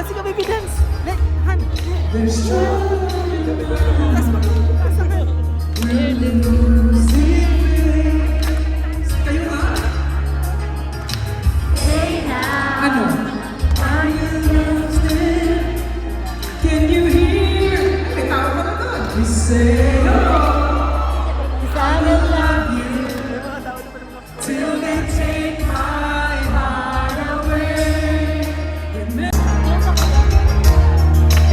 Sige, baby dance. Let, Han. There's trouble Tas mo. Tas mo. when the music plays. Kayo nga. Ano? Are you listening? Can you hear? May tao pa na doon. We say, I will love you till they take my heart away.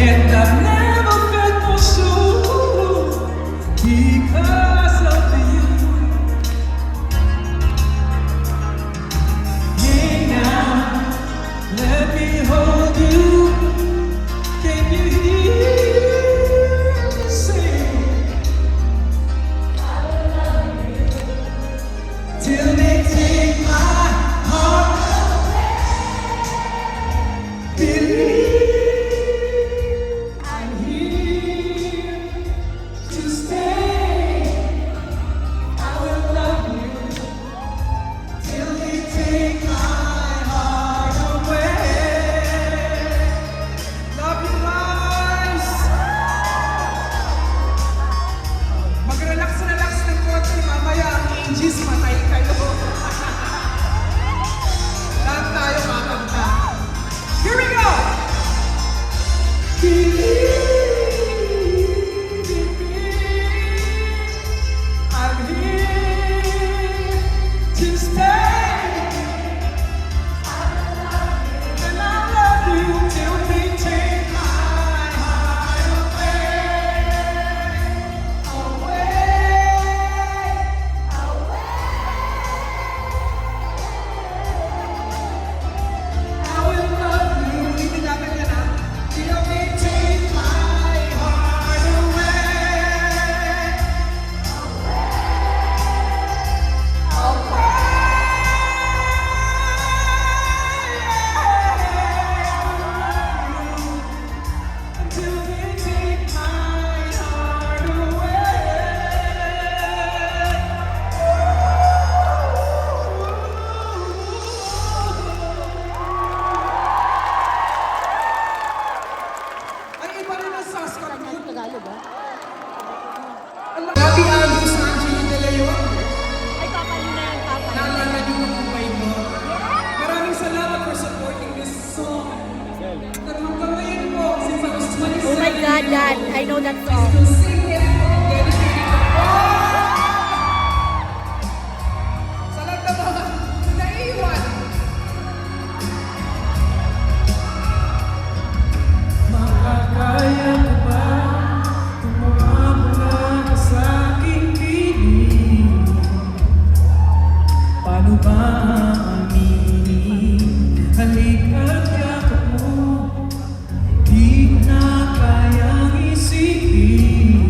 And I've never felt more sure because of you. Yeah, now let me hold you. Can you hear me sing? Till they take my heart away. Believe I'm here to stay. I will love you till they take my heart away. Love you guys! Mag-relax ng konti, mamaya ang ages matay kayo. Lahat tayo kakanta. Here we go! Believe in me. I'm here to stay. And I love you till they take my heart away. I will love you. Hindi natin yan, ha? Till they take my heart away. Until they take my heart away. Ay, iba rin ang Saskatoon. Tagalog, ha? Happy Andrews na Angelina De Leon. Ay, papa yun na yan, papa. Naalala niyo ang buhay mo. Maraming salamat for supporting this song. Pero hanggang ngayon po, since I was 27 Oh my God, Dad. I know that song. to sing it, dedicated to all. Sa lahat ng mga naiiwan. Makakaya ko ba tumawala ka sa aking piling? Paano ba aaminin? Halika't yakap mo, di ko na kayang isipin.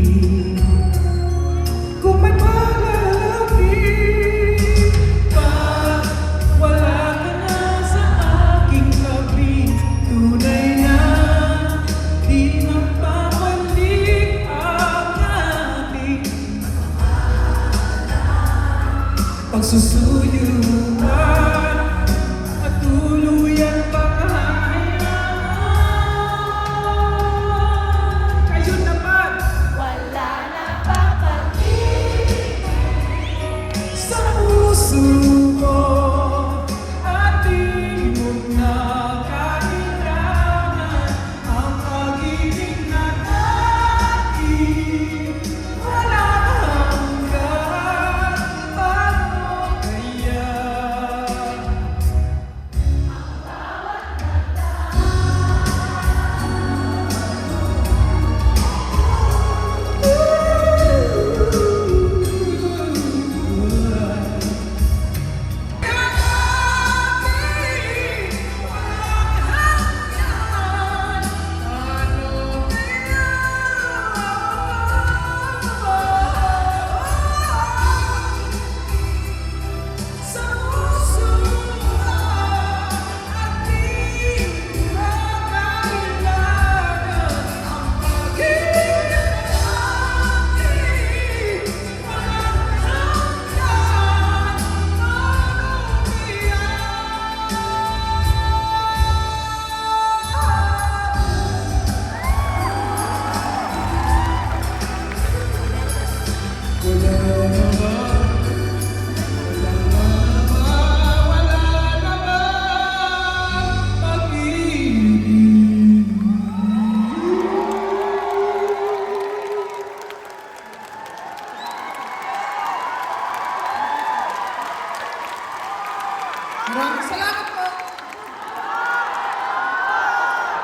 Maraming salamat po.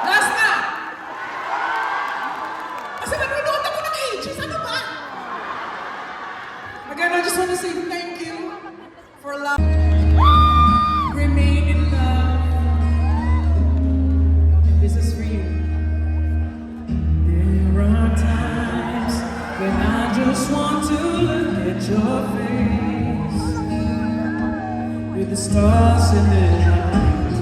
Last na. Kasi nanonood ako ng ages. Ano ba? Again, I just want to say thank you for love. Remain in love. And this is for you. There are times when I just want to look at your face with the stars in the night.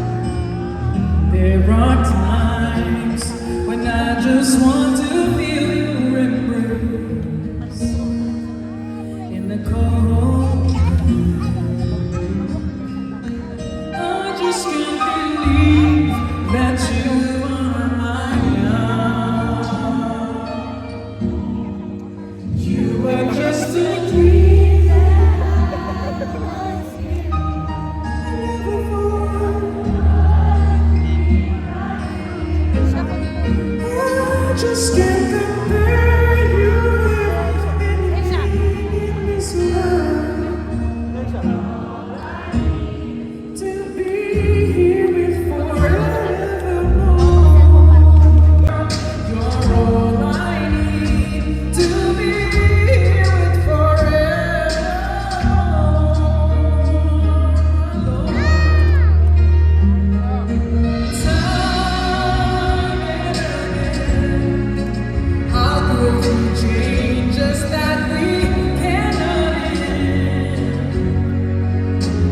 There are times when I just want to feel your embrace in the cold. I just can't believe that you are mine now. You were just a dream that was here. I never thought. I just can't compare you with anything in this world. To be here with forevermore. You're all I need to be here with forevermore. Time and again, I'll go through changes that we cannot end.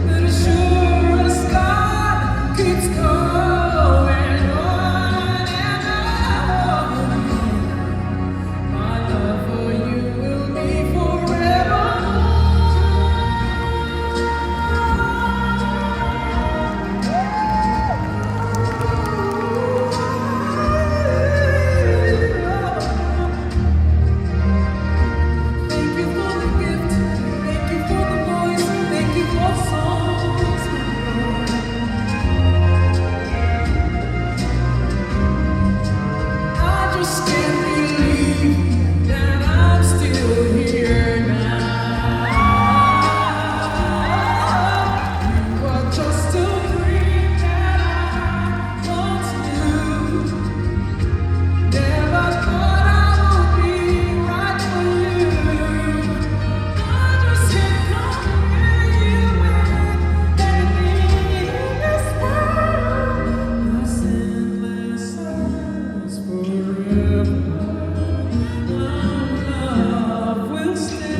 But as sure as God keeps going on and on, my love for you will be forever. Thank you for the gift, thank you for the voice, thank you for songs, my Lord. I just can't believe that I'm still here now. You are just a dream that I once knew. Never thought I would be right for you. I just can't compare you with anything in this world. Us endless hours forever. Our love will stay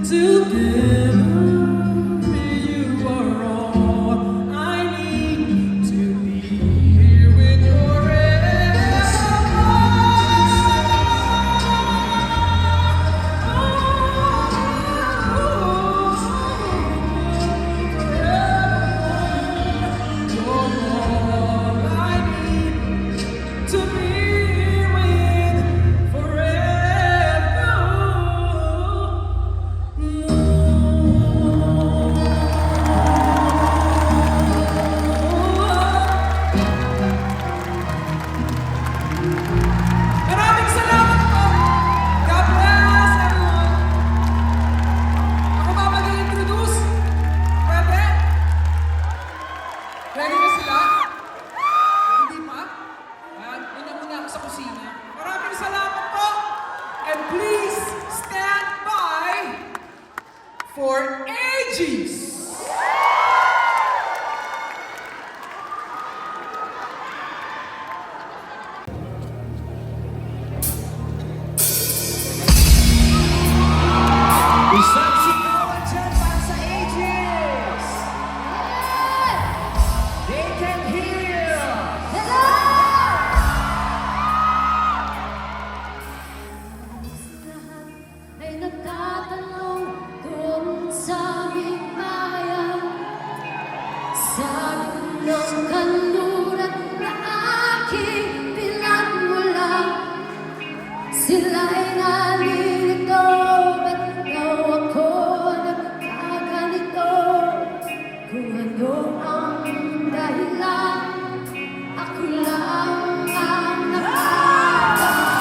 together. You are all I need to be here with Maraming salamat po. God bless everyone. Ako ba mag-introduce? Pwede? Ready na sila? Hindi pa? Una muna ako sa kusina. Maraming salamat po. And please stand by for ages. Isang sigawan dyan para sa ages. They can hear. Ay nagtatanong doon sa aming bayan, sa gulong kanluran na aking pinagmulan. Sila'y nalilito, ba't ikaw ako nagkaganito? Kung ano ang dahilan, ako lang ang nakakaalam.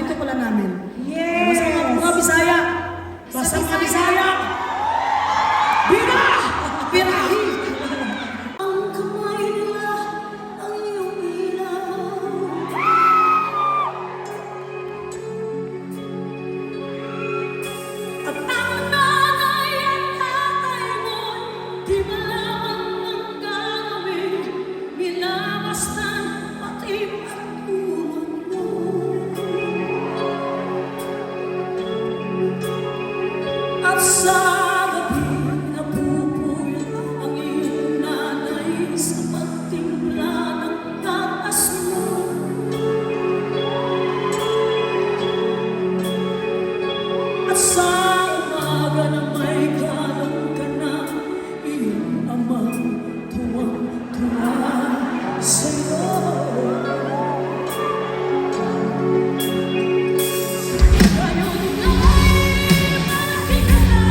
ito pala namin. Yes! Basta mga Bisaya. Basta mga Bisaya. Bina! Pirahi. Ang kamay nila ang iyong ilaw. At ang nanay at tatay mo'y di malaman ng gagawin. Minamasdan pati ang tulong mo. At sa gabi napupuyat ang iyong nanay sa pagtimpla ng tatas mo. At sa umaga na may kalam ka na, iyong amang tuwang-tuwa sa'yo. Ngayon ay malaki ka na,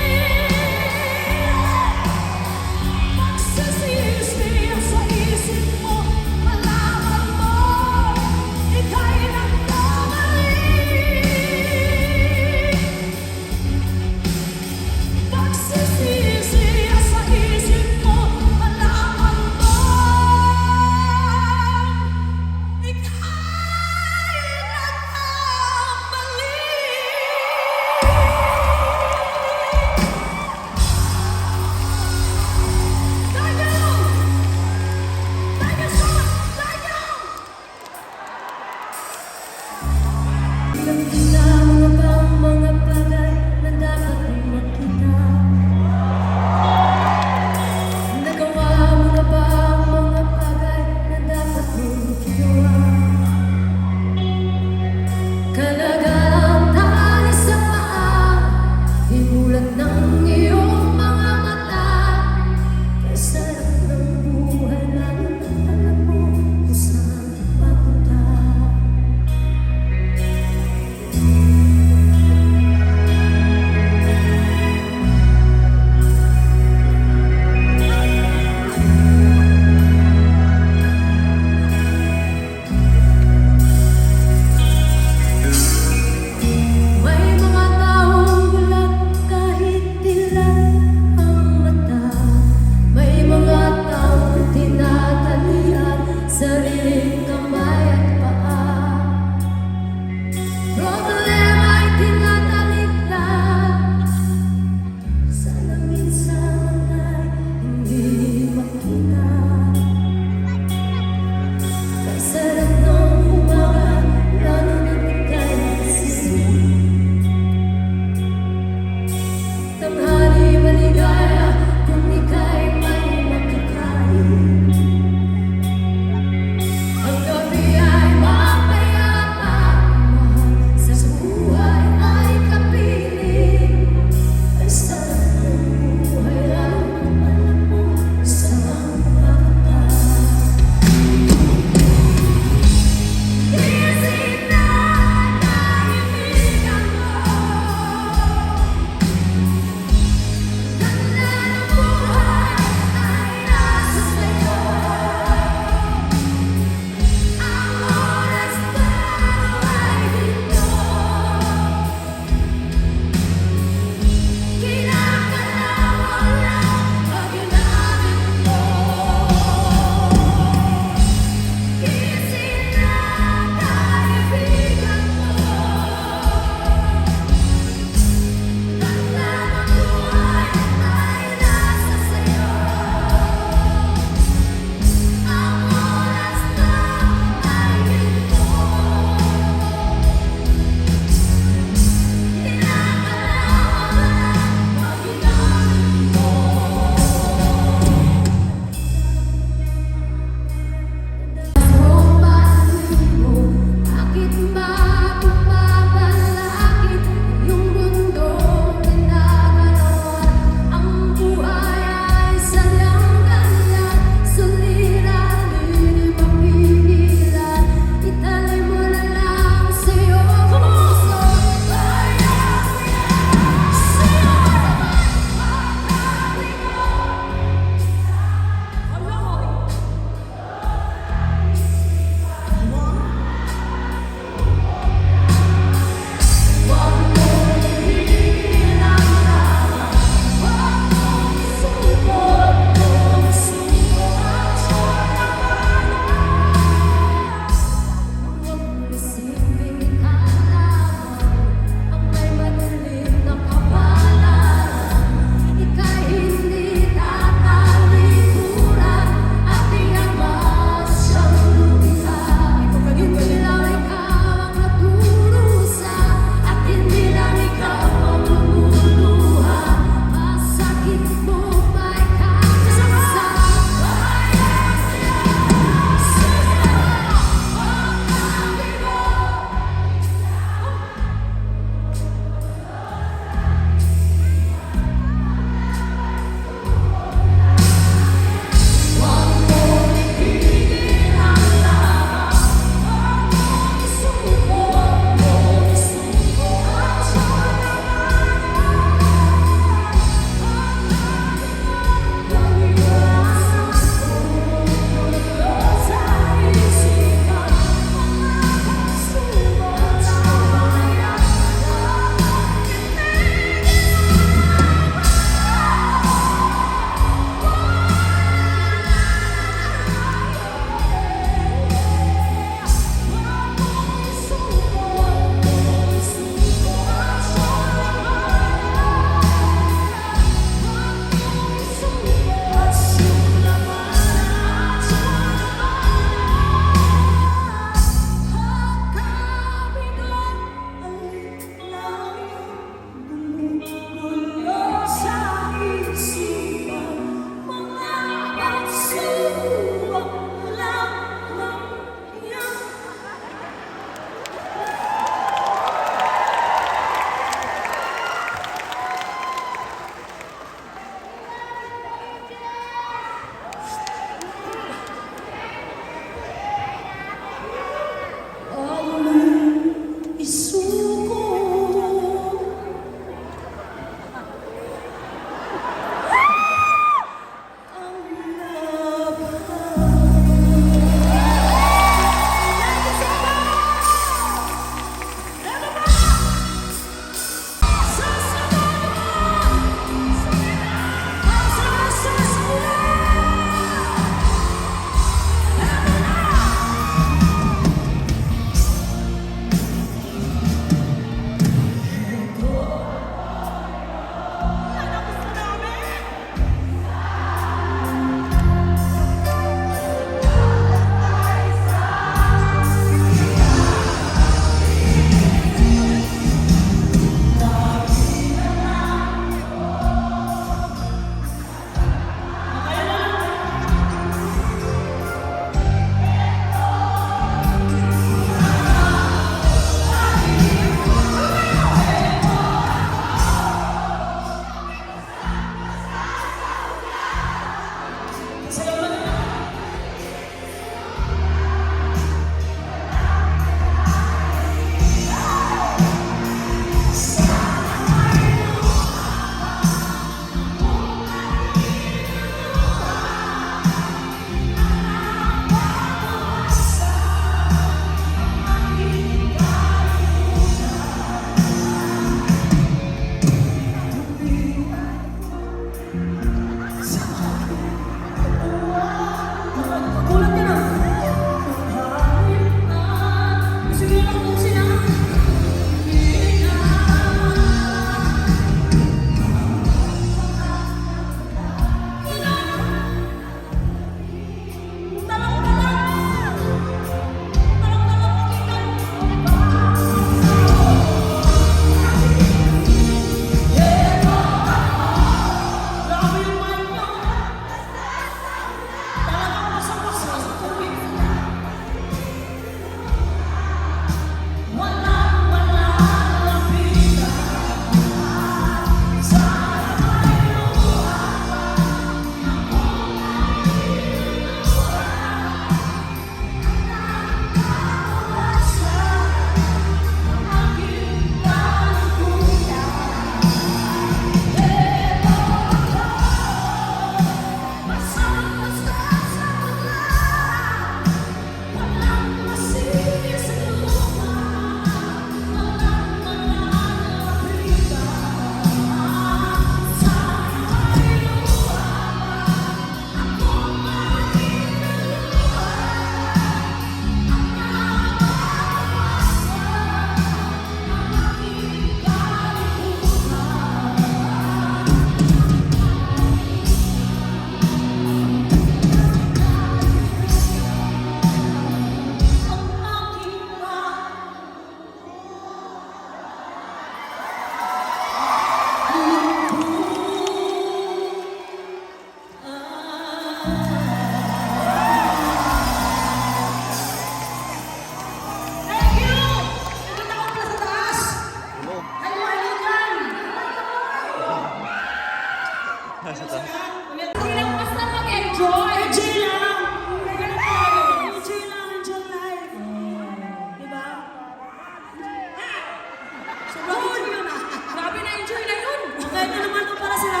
ito naman ito para sila.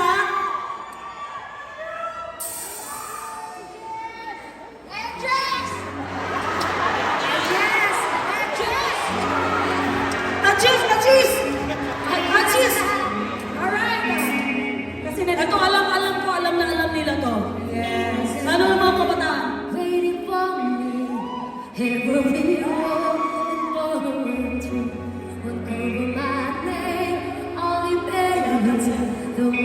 Achis! Achis! Achis! Alright! Kasi na Ito alam ko, alam na alam nila to. Yes. Ano ang mga kabataan? Waiting for me, it will be all and for to look over my name. Only better the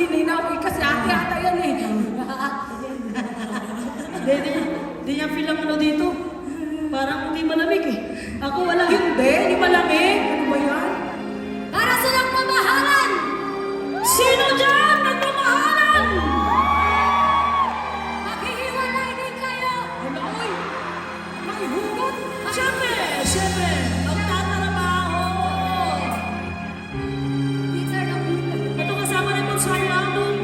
gininaw eh, kasi ate-ata yan eh. Hindi niya feel ang ano dito. Parang hindi malamig eh. Ako wala. Hindi malamig. Ano ba yan? Para sa nagmamahalan! Sino dyan nagmamahalan? Maghihiwalay din kayo! Ano oy? Nakihugot? Siyempre, magtatrabaho. Peter na Peter. Ito kasama rin itong sayang doon.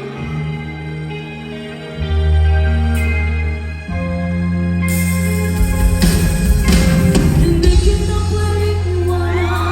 Hindi kita pwedeng iwanan.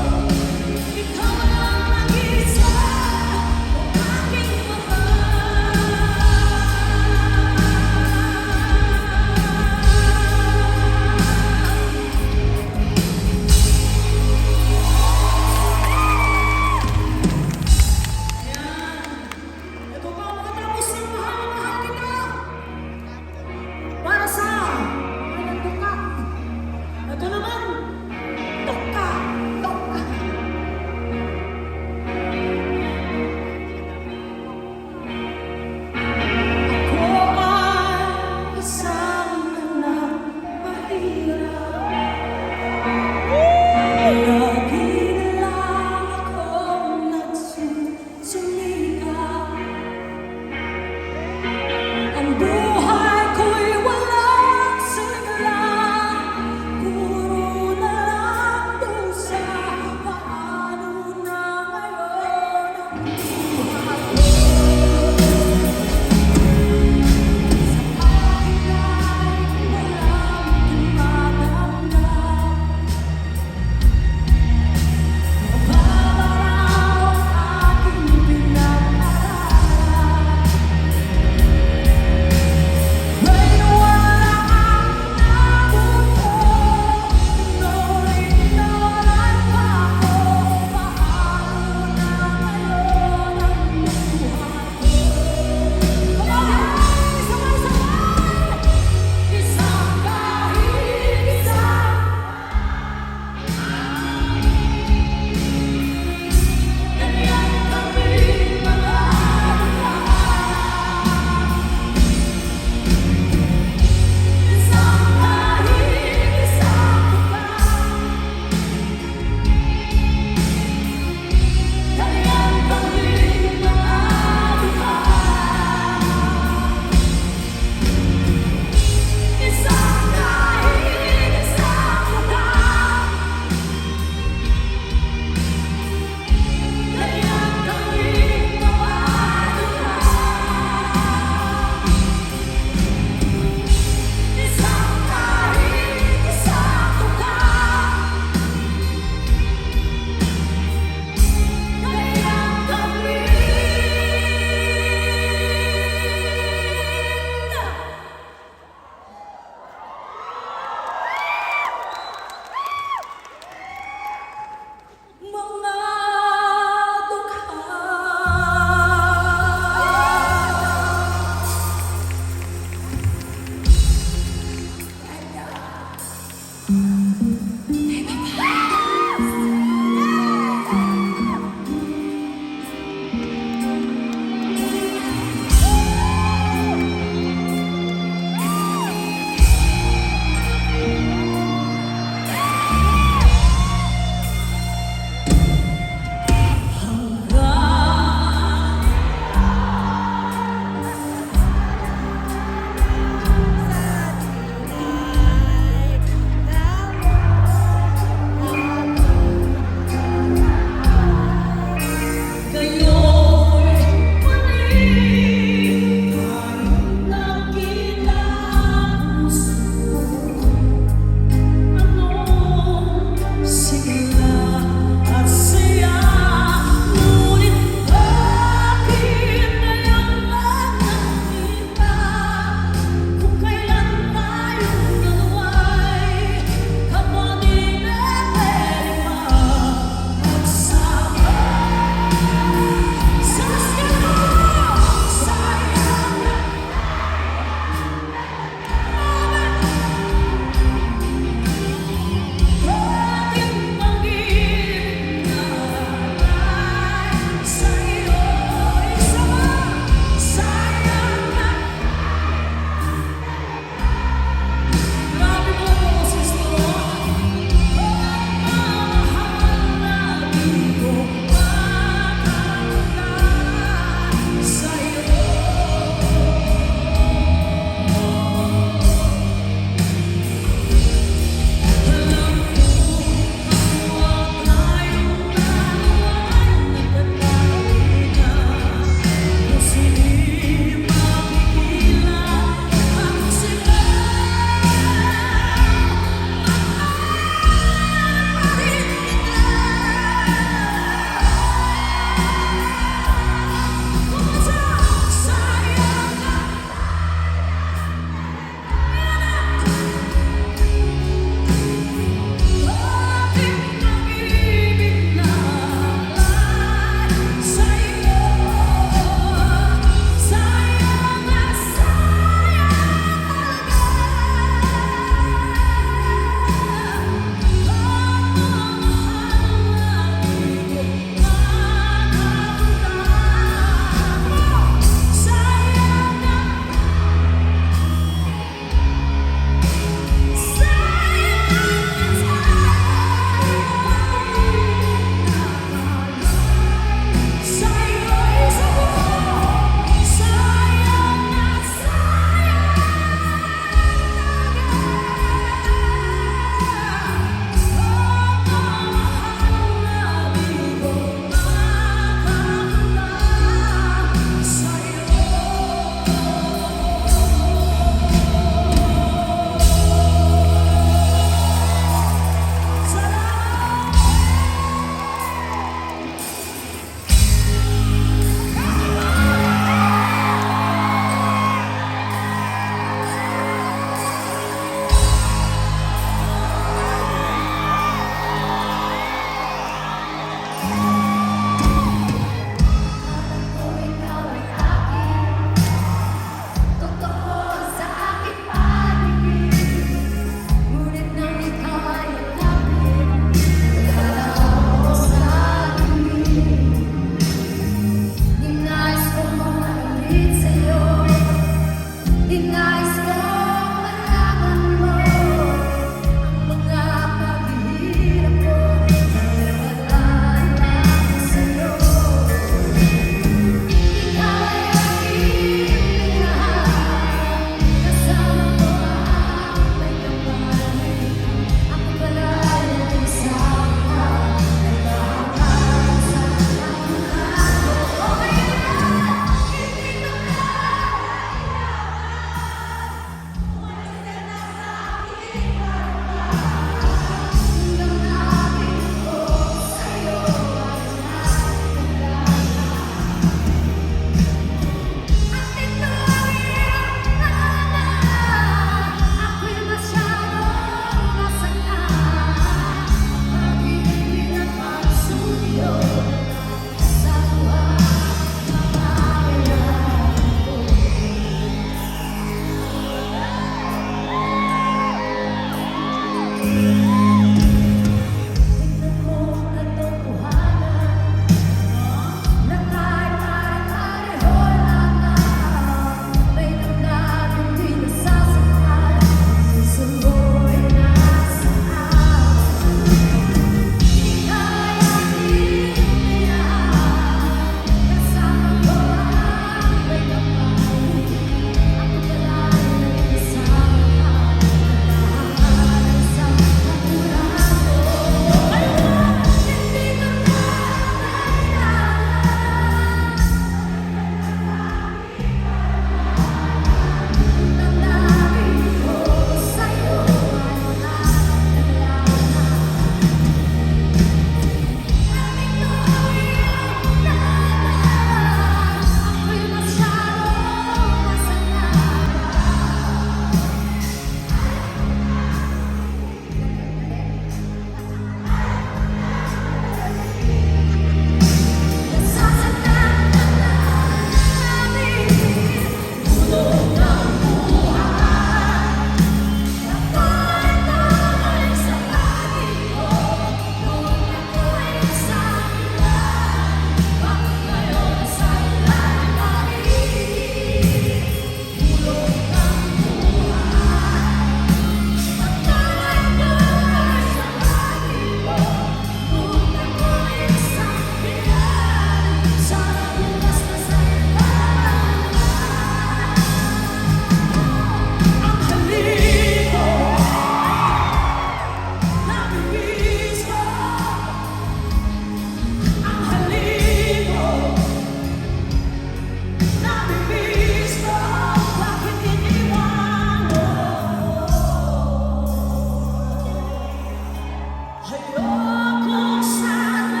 Ayoko sana.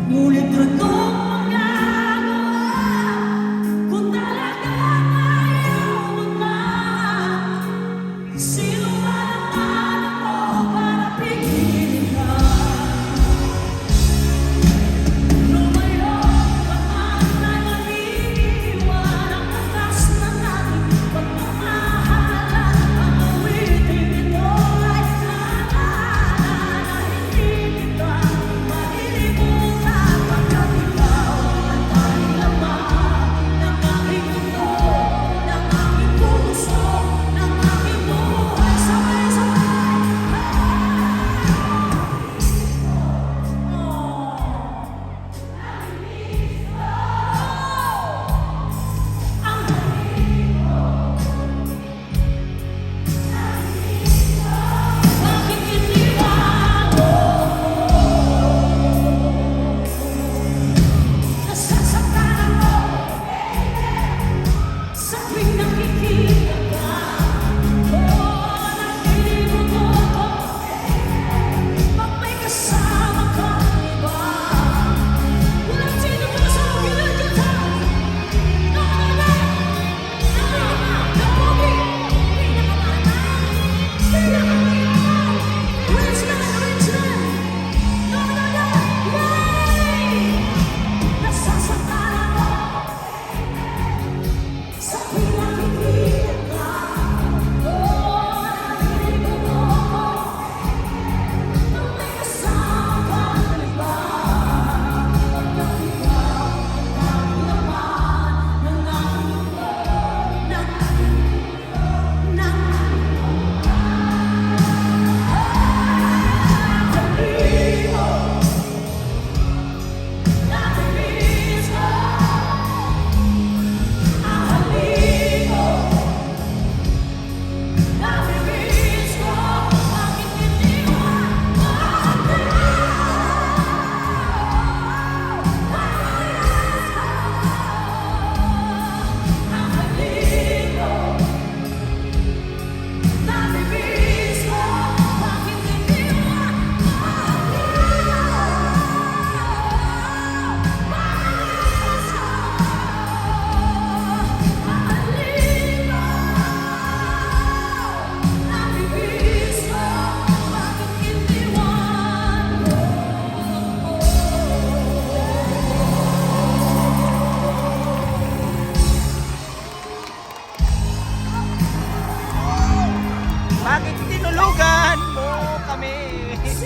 Ngunit anong magagawa kung talagang ayaw mo na? Sino ba naman ako para pigilin ka? Lumayo ka man ay mag-iwan ang lakas na nating pagmamahalan. Ang awitin ito ay naalala na hindi kita malilimutan. Pagkat ikaw ang tanging laman ng aking mundo, ng aking puso, ng aking buhay. Sabay-sabay. Bakit iniwan mo? Nasasaktan ako sa tuwing nakikita ka. Nalilimutan ko pag may kasama kang iba. Walang sino mo sa ugilan dyan sa Bakit tinulugan mo kami? I can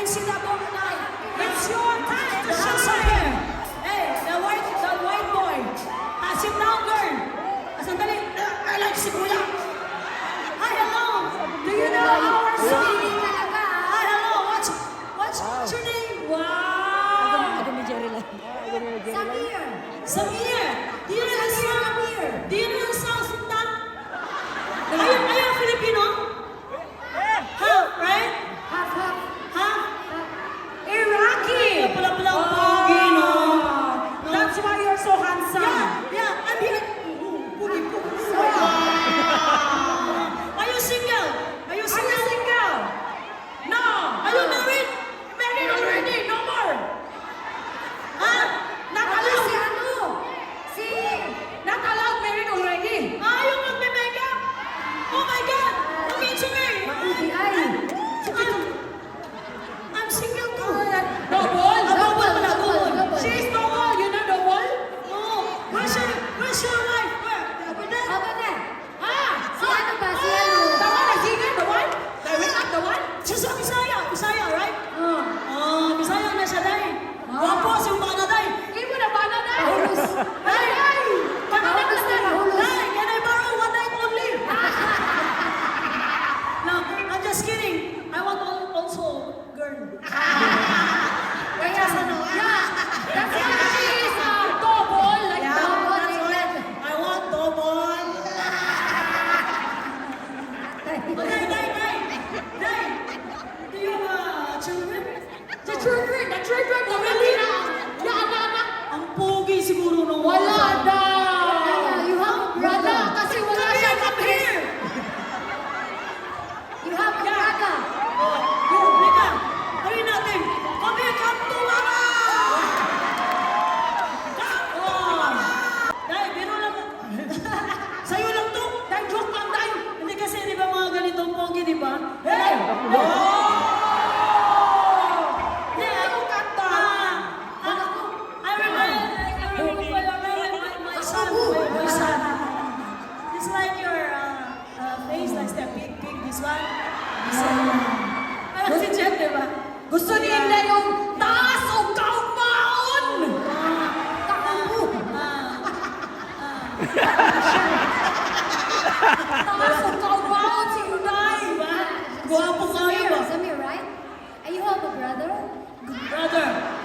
see that boy now. It's your time to shine here. Hey, the white boy. Sit down, girl. Sandali. I like si Kuya. Hi, hello. Do you know our song? Hi, hello. What's your name? Wow. Samir. Do you know the song? Do you know the song, Sultan? Are you Filipino? Half, right? Half? Iraqi! Pala ang pogi, no? That's why you're so handsome. Yeah, I'm here. Pogi. Are you single? Are you Are you single? single? No! Are you married? Married already! No more! Ha? Not allowed!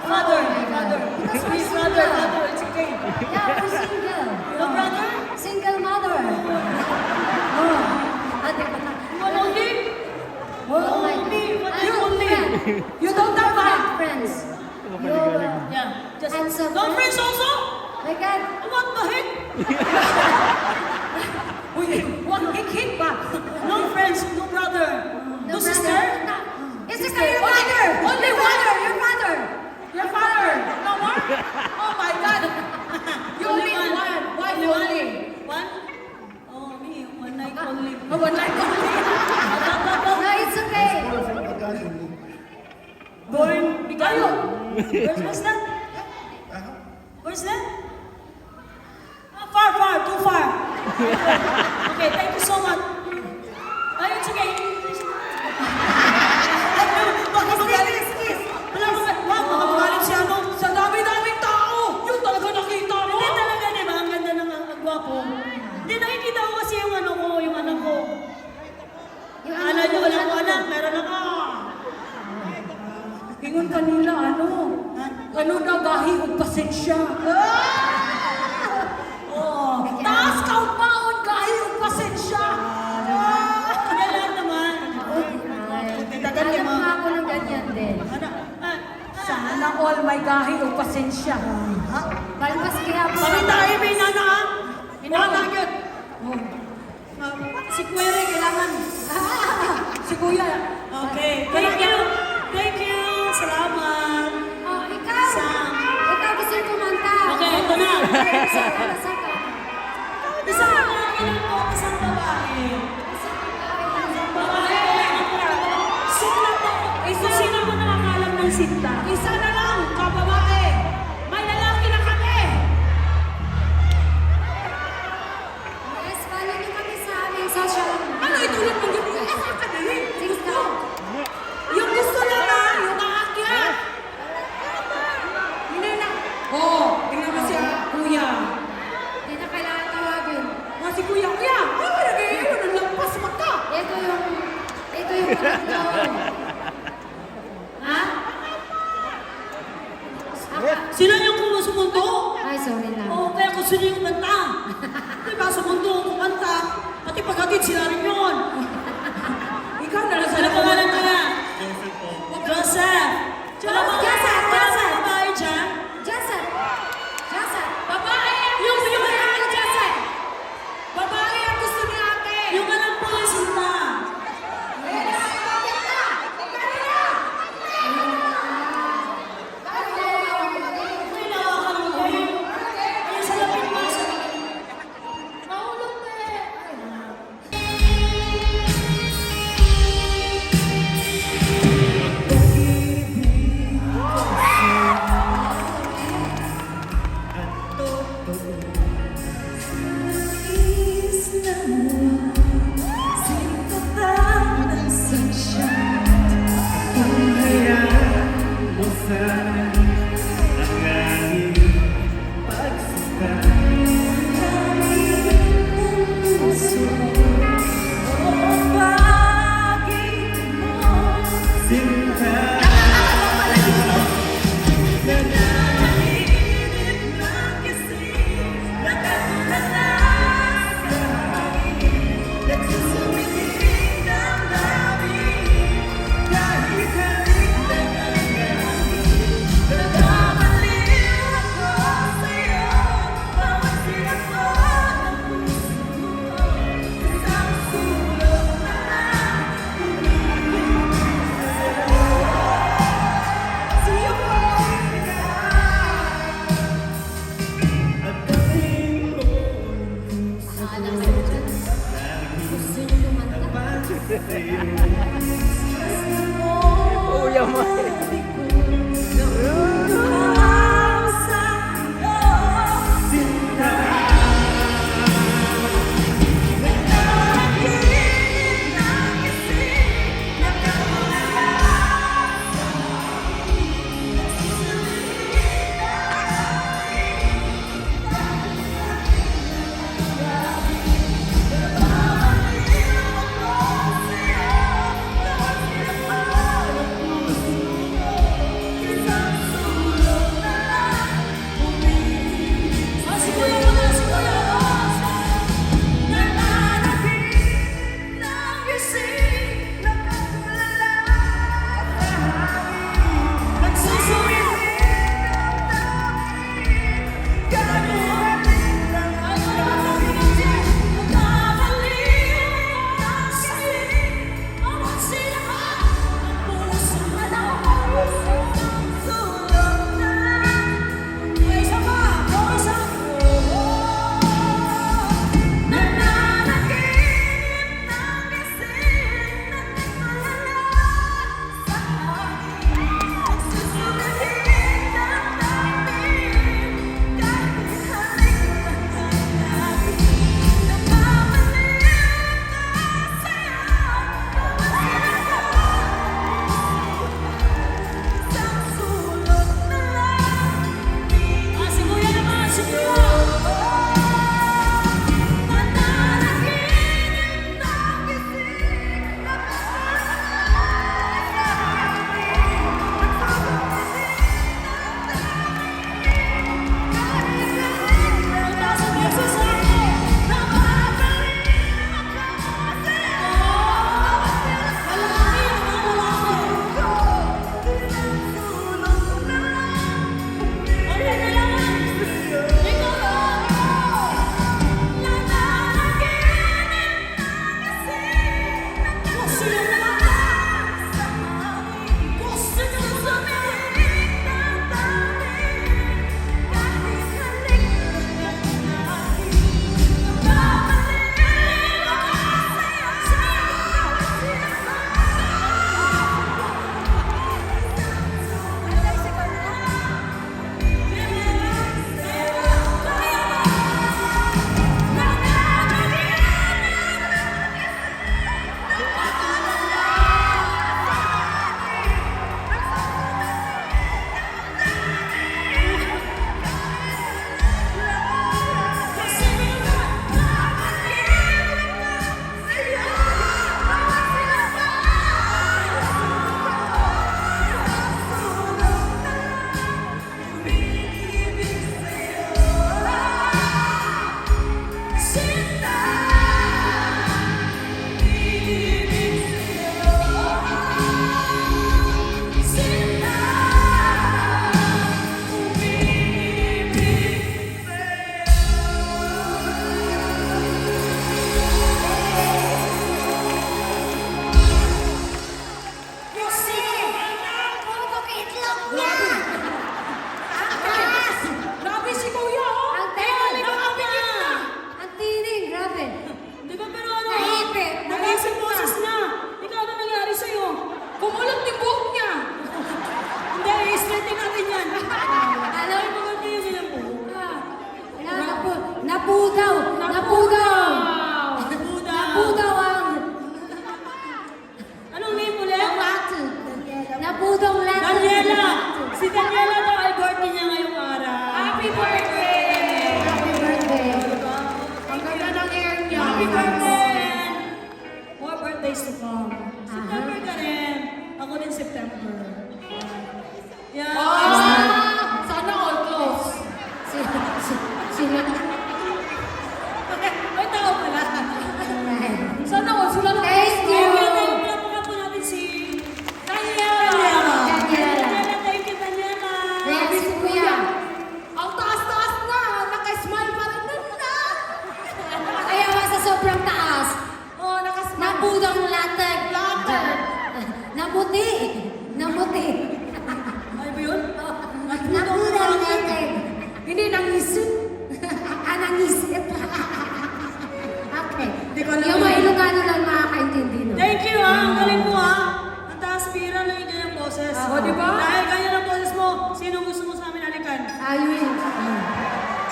Father, it's okay. Yeah, we're single. Your brother? Single mother. Oh. Ate ba na? One only? Oh my Only, God. what you only? You don't have friends. You, Yeah, just Handsome no friend. friends also? my God. What the heck? Uy, huwag hik-hik ba? No friends, no brother, no sister? It's sister, your father. Only one. Your father. Your father. No more? Oh my God. You only one. Wife only. One? Oh, me, one night only. Oh, one night only. No, it's okay. Born, Bigayo. Where's that? Where's that? Far, too far. Okay, thank you so much. Ay, it's okay. Baka magaling. Wala magaling si ano. Sa dami-daming tao. Yung talaga nakita mo. Hindi talaga, di ba? Ang ganda ng agwapo. Hindi, nakikita ko kasi yung ano ko, yung anak ko. Ano nyo, wala ko anak, meron ako. Ingon kanila, ano na gahi o pasensya. Oh, Taas ka o baon, gahi o pasensya. hindi lang naman. Alam mo ako ng ganyan din. Ano? Sana all may gahi o pasensya. Palpas kaya po. Kami tayo may nana, ha? Inana yun. Si Query, kailangan. Si Kuya, Okay, thank you. Thank you. Salamat. Oh, ikaw. Sam. Ikaw gusto yung kumanta. Okay, ito na. Saka. Isang lalaki lang po, isang babae. Babae, sinta po. Sino po nakakalam ng sinta? isa na lang, kababae. May lalaki na kami. Yes, follow niyo kami sa aming social. Ano itulog mo yung isa ka na rin? TikTok. Yung gusto lang yung aakyat. Hindi na. Tingnan mo siya, Kuya. Hindi na kailangan tawagin. Si Kuya, Kuya, nag-iiro ng lampas mata. Ito yung maganda. Ha? Sila yung kumasumunto? Ay, sorry na. Oo, kaya gusto niyo yung kumanta. Diba, sumunto, kumanta. Pati pagkatid sila rin yun. Ikaw na lang sa Ano pangalan niya? Joseph. Joseph. Babae dyan. Joseph. Joseph. Babae! Yung Joseph. Babae ang gusto ni ate! yung alam po yung sinta. May nawakan mo kayo. Ayun sa lapit mo. Mahulog na eh. Sinta si Kuya. Ang taas-taas na. Naka-smile pa rin. Kaya nga sa sobrang taas, Oh, naka-smile. nabudang latag. Namuti. Namuti. Ay ba yun? Nabudang latag. Hindi nangisip. Nangisip. Okay. Di ko alam Yung yun. mga Ilocano lang makakaintindi, no? Thank you ha, ang galing mo ha. Ang taas pira na yung ganyang boses. Oh, di ba? Dahil ganyan ang boses mo, sino gusto mo sa amin halikan? Ayun.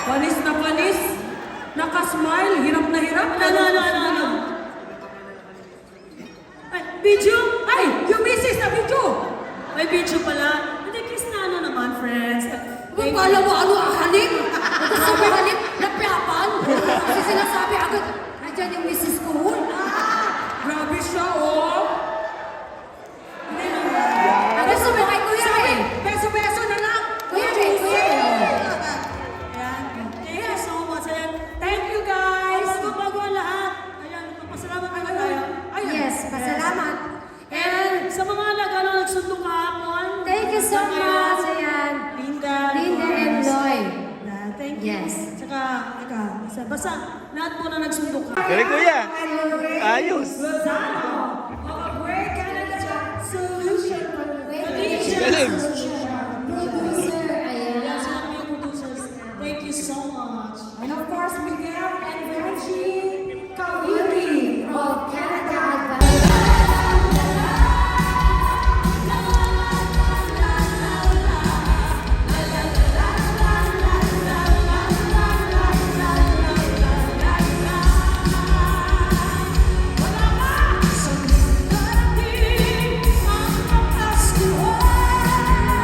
Panis na panis. Naka-smile. Hirap na hirap. Ano? Ay, video? Ay, yung misis na video. May video pala. Hindi, kiss na ano naman, friends. Kung kala mo ano ang halik? Sabi halik, naplapan. Kasi sinasabi agad, nandiyan yung Mrs. Cool. Grabe siya, oh. Ano sabi kay Kuya eh? Beso-beso na lang. Kuya eh, Kuya eh. Ayan. Thank you so much. Ayan. Thank you, guys. Bago ang lahat. Ayan, pasalamat na tayo. Ayun. Yes, pasalamat. And sa mga nagsundo kahapon. Thank you so much. Ayan. Linda. Linda and Loy. Thank you. Yes. Tsaka, basta lahat po na nagsundo ka. Galing kuya. Ayos. Galing. Producer, ayan. Ayan, sa aming producers. Thank you so much. And of course, Miguel and Reggie Beauty Kawili. of Canada Advance. Ang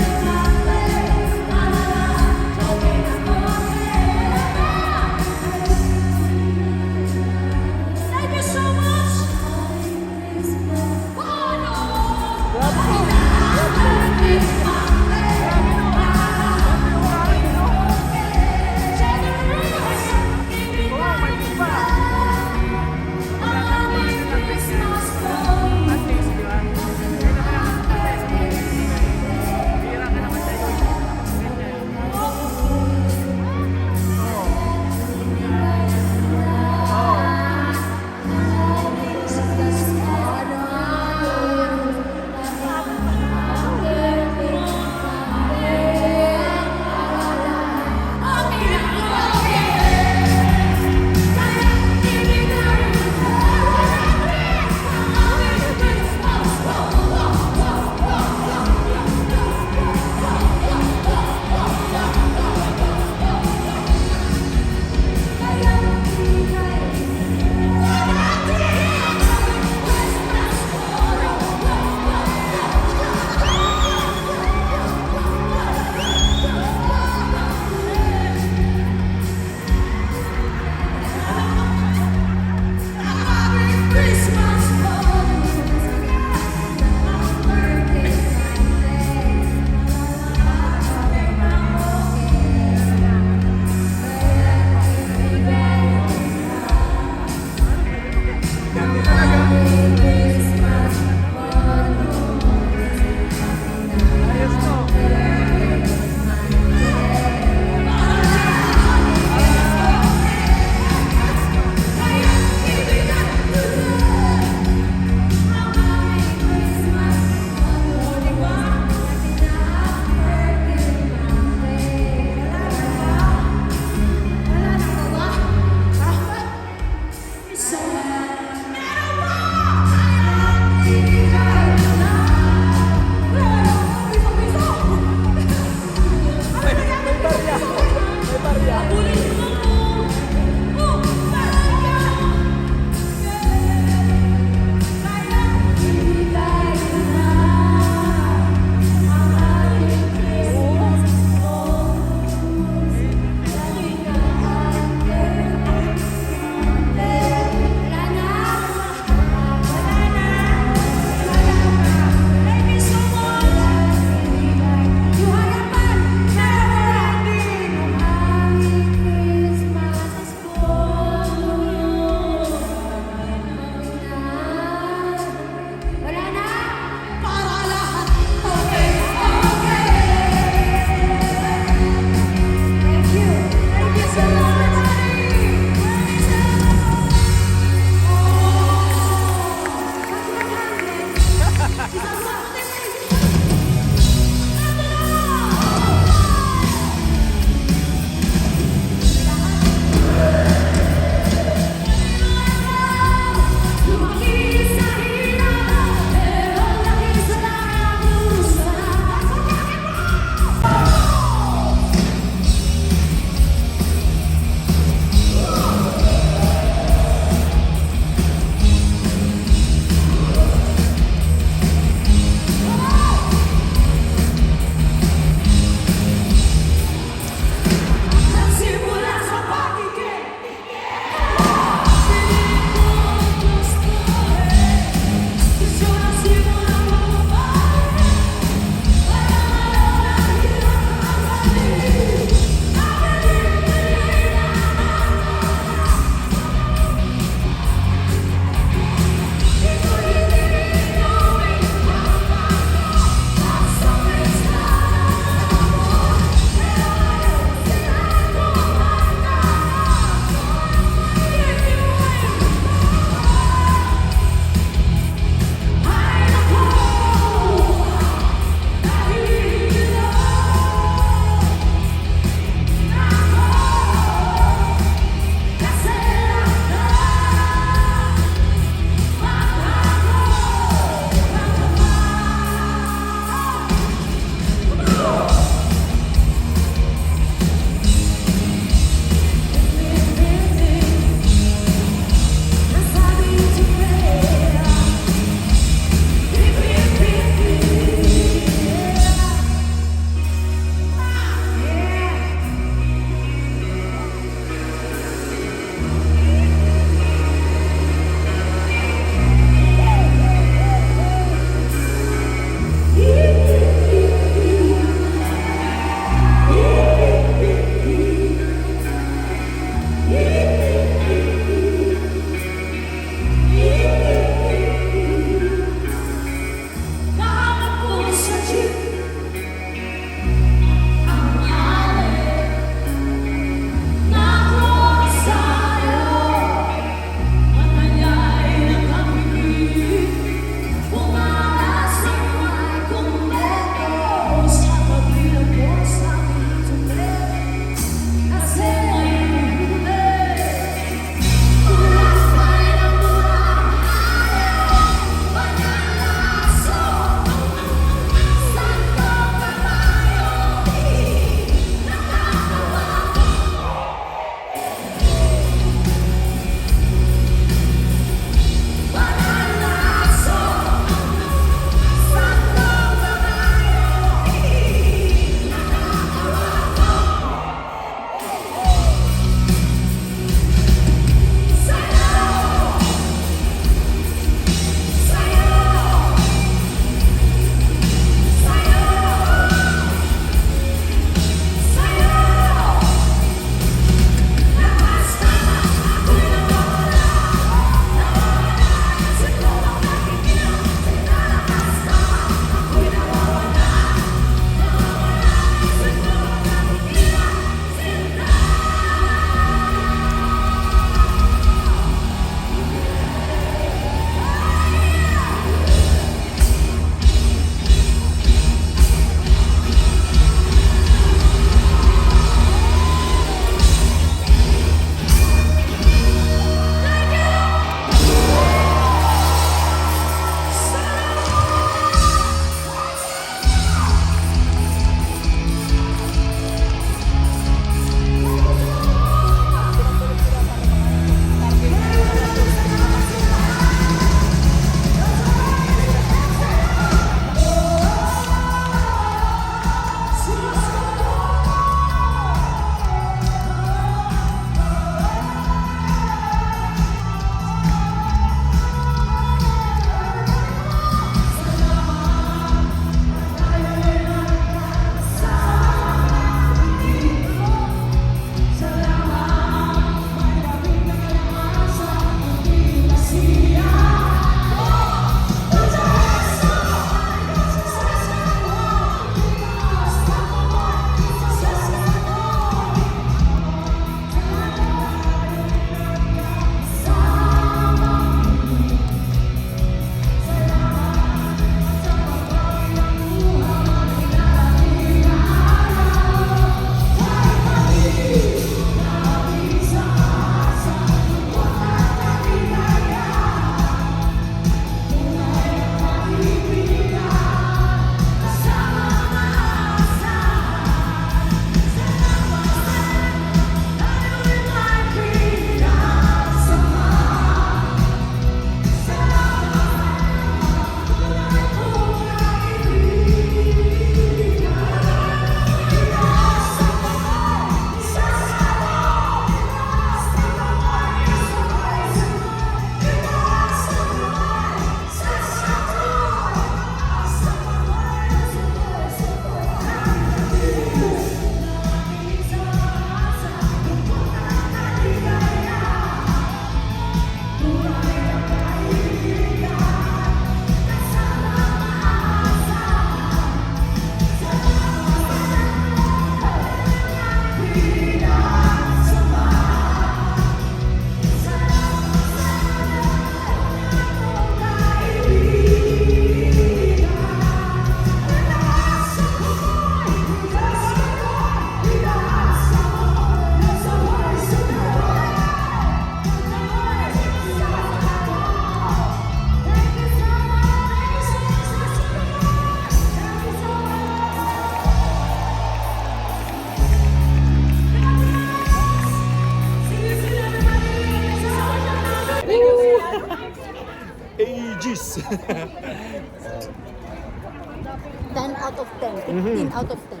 10 out of 10. 15 out of 10.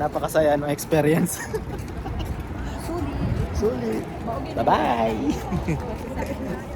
Napakasaya ng experience. Sulit. Bye-bye.